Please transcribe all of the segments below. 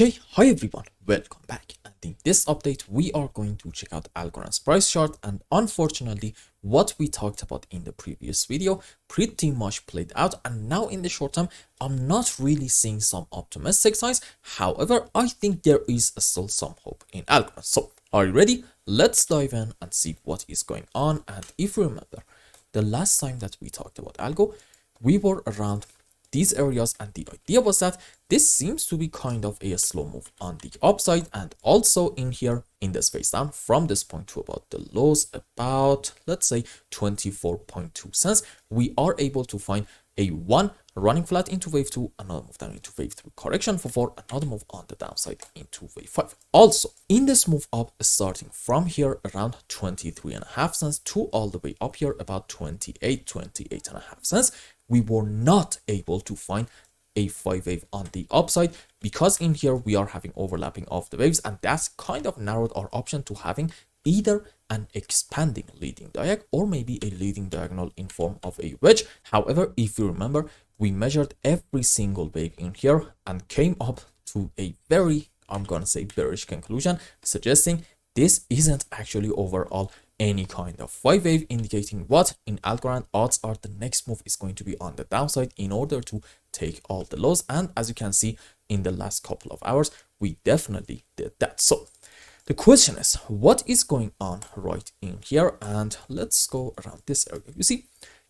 Okay, hi everyone, welcome back. And in this update, we are going to check out Algorand's price chart. And unfortunately, what we talked about in the previous video pretty much played out. And now in the short term, I'm not really seeing some optimistic signs. However, I think there is still some hope in Algorand. So are you ready? Let's dive in and see what is going on. And if you remember, the last time that we talked about Algo, we were around these areas, and the idea was that this seems to be kind of a slow move on the upside, and also in here in this phase down from this point to about the lows, about let's say 24.2 cents, we are able to find a one running flat into wave 2, another move down into wave 3, correction for 4, another move on the downside into wave 5. Also in this move up, starting from here around 23.5 cents to all the way up here about 28.5 cents, we were not able to find a 5 wave on the upside, because in here we are having overlapping of the waves, and that's kind of narrowed our option to having either an expanding leading diag or maybe a leading diagonal in form of a wedge. However, if you remember, we measured every single wave in here and came up to a very, I'm gonna say, bearish conclusion, suggesting this isn't actually overall any kind of 5 wave, indicating what in Algorand odds are the next move is going to be on the downside in order to take all the lows. And as you can see in the last couple of hours, we definitely did that. So the question is, what is going on right in here? And let's go around this area. You see,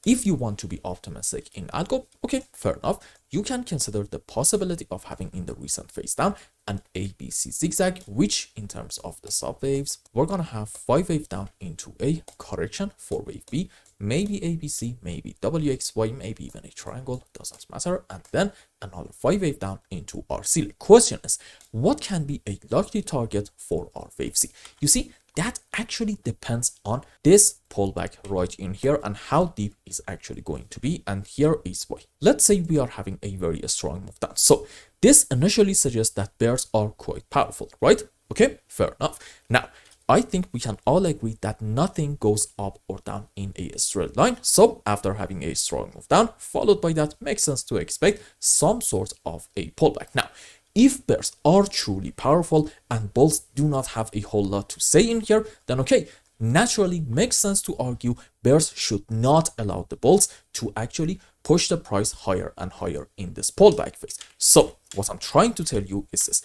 if you want to be optimistic in Algo, okay, fair enough, you can consider the possibility of having in the recent phase down an ABC zigzag, which in terms of the sub waves, we're gonna have 5 wave down into a correction for wave B, maybe ABC, maybe WXY, maybe even a triangle, doesn't matter, and then another 5 wave down into our ceiling. Question is, what can be a likely target for our wave C? You see, that actually depends on this pullback right in here and how deep is actually going to be, and here is why. Let's say we are having a very strong move down. So this initially suggests that bears are quite powerful, right? Okay, fair enough. Now, I think we can all agree that nothing goes up or down in a straight line. So after having a strong move down, followed by that, makes sense to expect some sort of a pullback. Now, if bears are truly powerful and bulls do not have a whole lot to say in here, then okay, naturally makes sense to argue bears should not allow the bulls to actually push the price higher and higher in this pullback phase. So what I'm trying to tell you is this: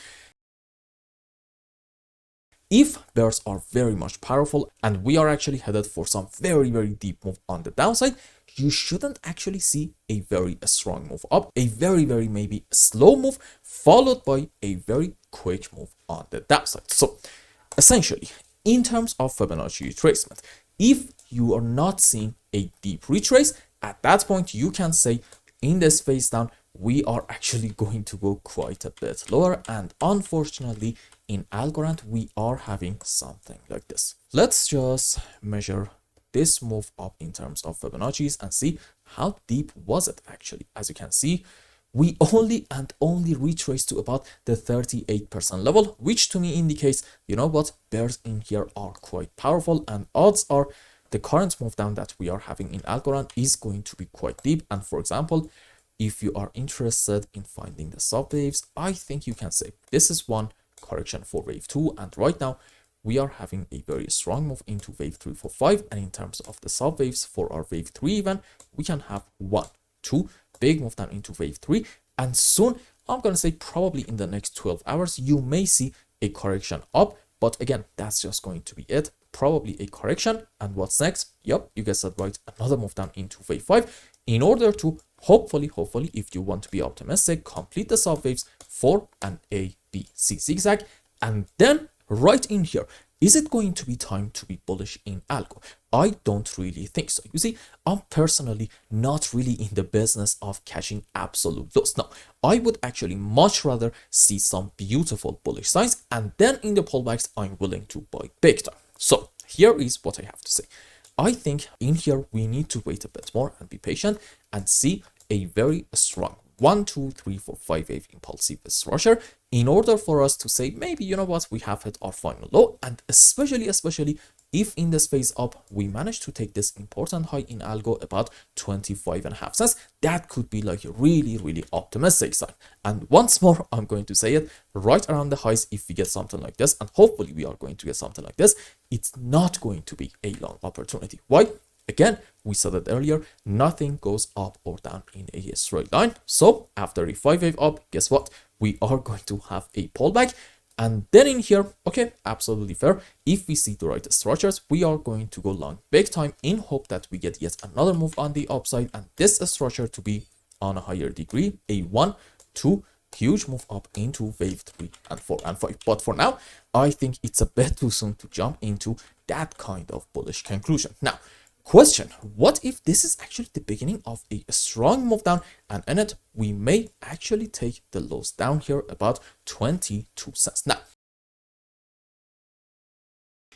if bears are very much powerful and we are actually headed for some very deep move on the downside, you shouldn't actually see a very strong move up, a very maybe slow move followed by a very quick move on the downside. So essentially, in terms of Fibonacci retracement, if you are not seeing a deep retrace, at that point you can say in this phase down we are actually going to go quite a bit lower, and unfortunately in Algorand we are having something like this. Let's just measure this move up in terms of Fibonacci's and see how deep was it actually. As you can see, we only retraced to about the 38% level, which to me indicates, you know what, bears in here are quite powerful, and odds are the current move down that we are having in Algorand is going to be quite deep. And for example, if you are interested in finding the sub waves, I think you can say this is one correction for wave 2, and right now we are having a very strong move into wave 3 for 5, and in terms of the sub waves for our wave 3 event, we can have 1, 2 big move down into wave 3, and soon, I'm gonna say probably in the next 12 hours, you may see a correction up, but again, that's just going to be it, probably a correction. And what's next? Yep, you guessed that right, another move down into wave 5, in order to hopefully, if you want to be optimistic, complete the sub waves for an ABC zigzag. And then right in here, is it going to be time to be bullish in Algo? I don't really think so. You see, I'm personally not really in the business of catching absolute lows. No, I would actually much rather see some beautiful bullish signs, and then in the pullbacks, I'm willing to buy big time. So here is what I have to say. I think in here, we need to wait a bit more and be patient and see a very strong 1, 2, 3, 4, 5 wave impulsive rusher in order for us to say, maybe, you know what, we have hit our final low. And especially if in this phase up we manage to take this important high in algo about 25.5 cents, that could be like a really optimistic sign. And once more, I'm going to say it, right around the highs, if we get something like this, and hopefully we are going to get something like this, it's not going to be a long opportunity. Why? Again, we said it earlier, nothing goes up or down in a straight line. So after a 5-wave up, guess what? We are going to have a pullback. And then in here, okay, absolutely fair. If we see the right structures, we are going to go long big time in hope that we get yet another move on the upside. And this structure to be on a higher degree, a 1, 2, huge move up into wave 3 and 4 and 5. But for now, I think it's a bit too soon to jump into that kind of bullish conclusion. Now, question, what if this is actually the beginning of a strong move down, and in it we may actually take the lows down here about 22 cents. Now,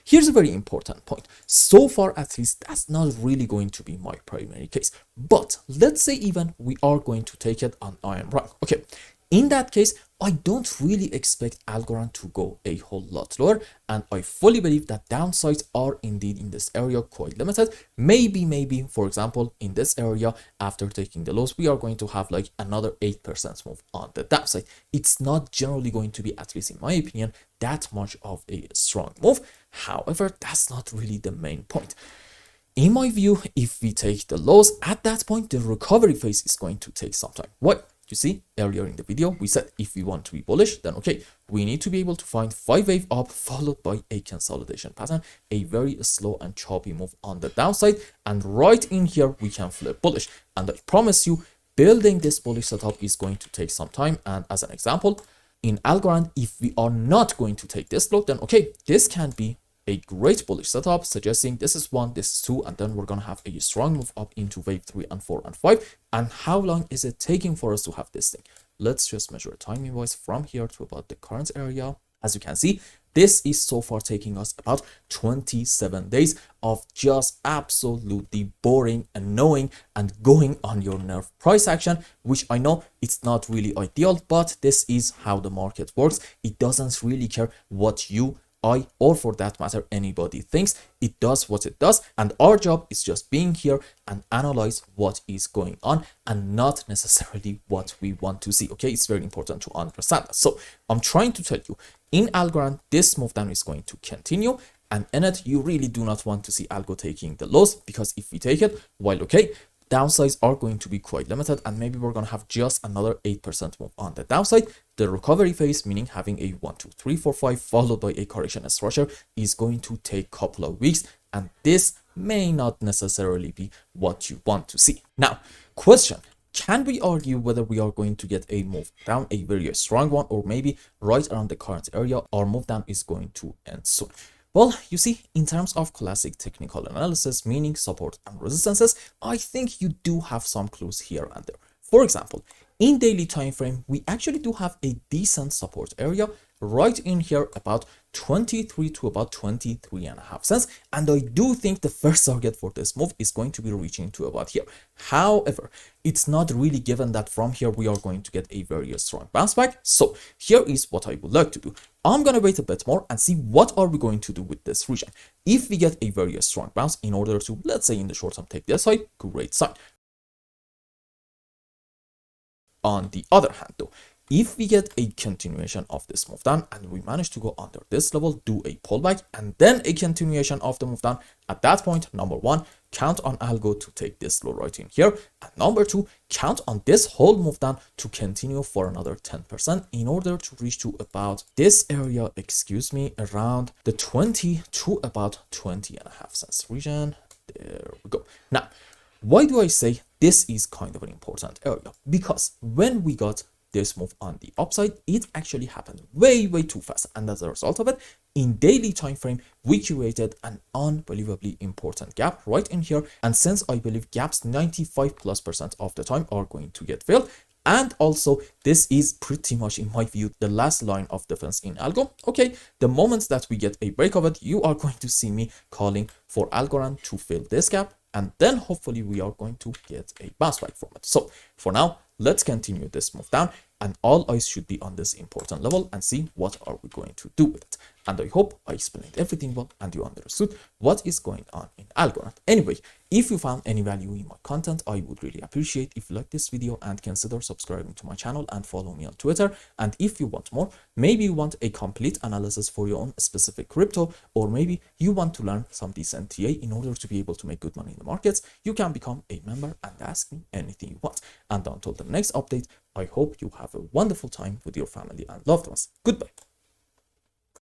here's a very important point. So far, at least, that's not really going to be my primary case. But let's say even we are going to take it and I am wrong. Okay, in that case, I don't really expect Algorand to go a whole lot lower, and I fully believe that downsides are indeed in this area quite limited. Maybe, for example, in this area, after taking the lows, we are going to have like another 8% move on the downside. It's not generally going to be, at least in my opinion, that much of a strong move. However, that's not really the main point. In my view, if we take the lows, at that point, the recovery phase is going to take some time. Why? You see, earlier in the video, we said if we want to be bullish, then okay, we need to be able to find 5-wave up followed by a consolidation pattern, a very slow and choppy move on the downside. And right in here, we can flip bullish. And I promise you, building this bullish setup is going to take some time. And as an example, in Algorand, if we are not going to take this low, then okay, this can be a great bullish setup, suggesting this is 1, this is 2, and then we're going to have a strong move up into wave 3 and 4 and 5. And how long is it taking for us to have this thing? Let's just measure timing wise from here to about the current area. As you can see, this is so far taking us about 27 days of just absolutely boring, annoying, and going on your nerve price action, which I know it's not really ideal, but this is how the market works. It doesn't really care what you, I, or for that matter anybody thinks. It does what it does, and our job is just being here and analyze what is going on and not necessarily what we want to see. Okay, it's very important to understand that. So I'm trying to tell you, in Algorand, this move down is going to continue, and in it you really do not want to see algo taking the lows, because if we take it, while okay, downsides are going to be quite limited, and maybe we're going to have just another 8% move on the downside. The recovery phase, meaning having a 1, 2, 3, 4, 5 followed by a correction structure, is going to take a couple of weeks, and this may not necessarily be what you want to see. Now, question, can we argue whether we are going to get a move down, a very strong one, or maybe right around the current area, our move down is going to end soon? Well, you see, in terms of classic technical analysis, meaning support and resistances, I think you do have some clues here and there. For example, in daily time frame, we actually do have a decent support area right in here about 23 to about 23.5 cents, and I do think the first target for this move is going to be reaching to about here. However, it's not really given that from here we are going to get a very strong bounce back. So here is what I would like to do. I'm gonna wait a bit more and see what are we going to do with this region. If we get a very strong bounce in order to, let's say in the short term, take this side, great sign. On the other hand though, if we get a continuation of this move down and we manage to go under this level, do a pullback, and then a continuation of the move down, at that point, number one, count on algo to take this low right in here, and number two, count on this whole move down to continue for another 10% in order to reach to about this area, around the 20 to about 20.5 cents region. There we go. Now, why do I say this is kind of an important area? Because when we got this move on the upside, it actually happened way too fast, and as a result of it, in daily time frame we created an unbelievably important gap right in here. And since I believe gaps 95+% of the time are going to get filled, and also this is pretty much, in my view, the last line of defense in algo, okay, the moment that we get a break of it, you are going to see me calling for Algorand to fill this gap, and then hopefully we are going to get a bounce back from it. So for now, let's continue this move down. and all eyes should be on this important level and see what are we going to do with it. And I hope I explained everything well and you understood what is going on in Algorand. Anyway, if you found any value in my content, I would really appreciate if you like this video and consider subscribing to my channel and follow me on Twitter. And if you want more, maybe you want a complete analysis for your own specific crypto, or maybe you want to learn some decent TA in order to be able to make good money in the markets, you can become a member and ask me anything you want. And until the next update, I hope you have a wonderful time with your family and loved ones. Goodbye.